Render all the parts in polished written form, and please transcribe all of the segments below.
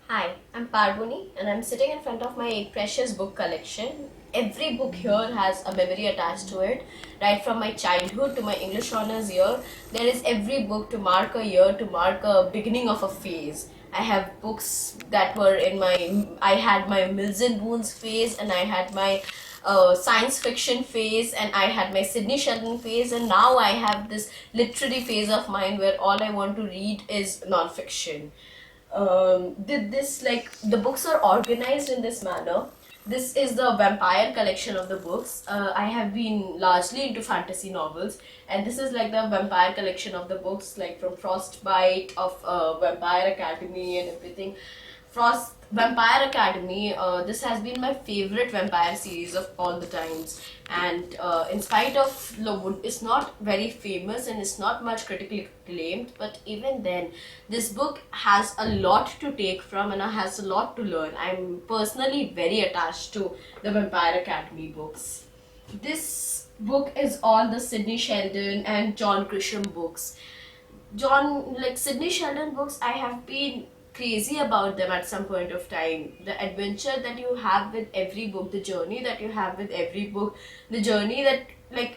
Hi, I'm Parvuni and I'm sitting in front of my precious book collection. Every book here has a memory attached to it, right from my childhood to my English honors year. There is every book to mark a year, to mark a beginning of a phase. I have books that were I had my Mills and Boons phase, and I had my science fiction phase, and I had my Sidney Sheldon phase, and now I have this literary phase of mine where all I want to read is non-fiction. Did this like the books are organized in this manner. This is the vampire collection of the books. I have been largely into fantasy novels, and this is like the vampire collection of the books, like from Frostbite of Vampire Academy and everything. Frost Vampire Academy. This has been my favorite vampire series of all the times, and in spite of Lowood, it's not very famous and it's not much critically acclaimed. But even then, this book has a lot to take from and has a lot to learn. I'm personally very attached to the Vampire Academy books. This book is all the Sidney Sheldon and John Grisham books. Sidney Sheldon books, I have been crazy about them at some point of time. The adventure that you have with every book, the journey that you have with every book, the journey that,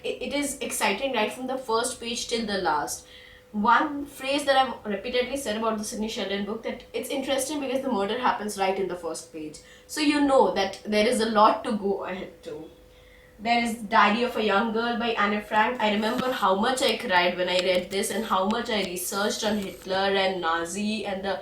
it is exciting right from the first page till the last. One phrase that I've repeatedly said about the Sidney Sheldon book, that it's interesting because the murder happens right in the first page. So you know that there is a lot to go ahead to. There is Diary of a Young Girl by Anne Frank. I remember how much I cried when I read this and how much I researched on Hitler and Nazi and the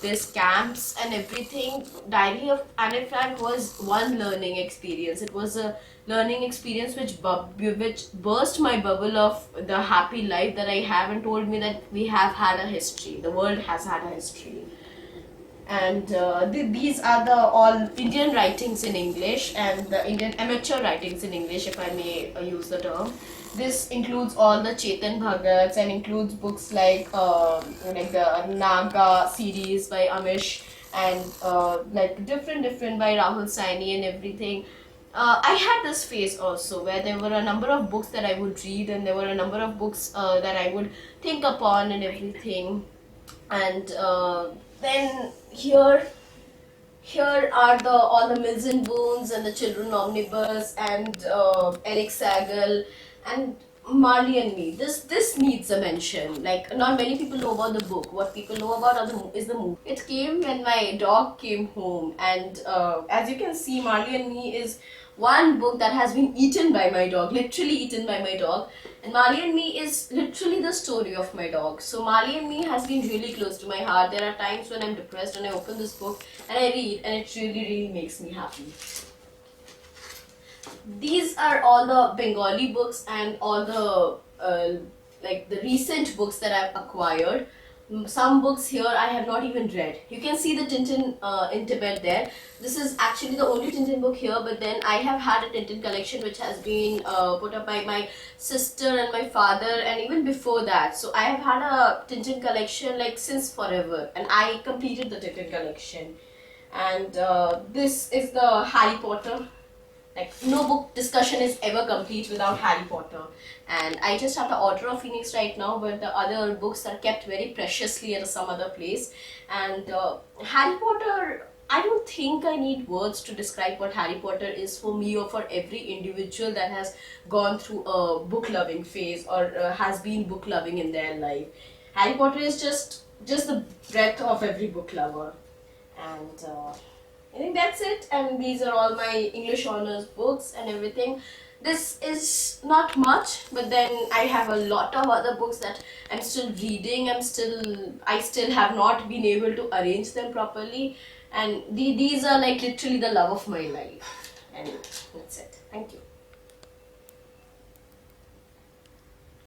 this camps and everything. Diary of Anne Frank was one learning experience. It was a learning experience which burst my bubble of the happy life that I have and told me that we have had a history. The world has had a history. And these are the all Indian writings in English and the Indian amateur writings in English, if I may use the term. This includes all the Chetan Bhagats and includes books like the Naga series by Amish and like different by Rahul Saini and everything. I had this phase also where there were a number of books that I would read, and there were a number of books that I would think upon and everything. And then here are the all the Mills and Boons and the Children Omnibus and Eric Sagal and Marley and Me. This needs a mention. Like, not many people know about the book. What people know about is the movie. It came when my dog came home, and as you can see, Marley and Me is one book that has been eaten by my dog, literally eaten by my dog. And Marley and Me is literally the story of my dog. So Marley and Me has been really close to my heart. There are times when I'm depressed and I open this book and I read, and it really makes me happy. These are all the Bengali books and all the recent books that I've acquired. Some books here I have not even read. You can see the Tintin in Tibet there. This is actually the only Tintin book here, but then I have had a Tintin collection which has been put up by my sister and my father, and even before that. So I have had a Tintin collection like since forever, and I completed the Tintin collection. And this is the Harry Potter. Like, no book discussion is ever complete without Harry Potter. And I just have the Order of Phoenix right now, but the other books are kept very preciously at some other place. And Harry Potter, I don't think I need words to describe what Harry Potter is for me or for every individual that has gone through a book loving phase or has been book loving in their life. Harry Potter is just the breath of every book lover. And I think that's it, and these are all my English honors books and everything. This is not much, but then I have a lot of other books that I'm still reading. I still have not been able to arrange them properly, and these are like literally the love of my life. And that's it. Thank you.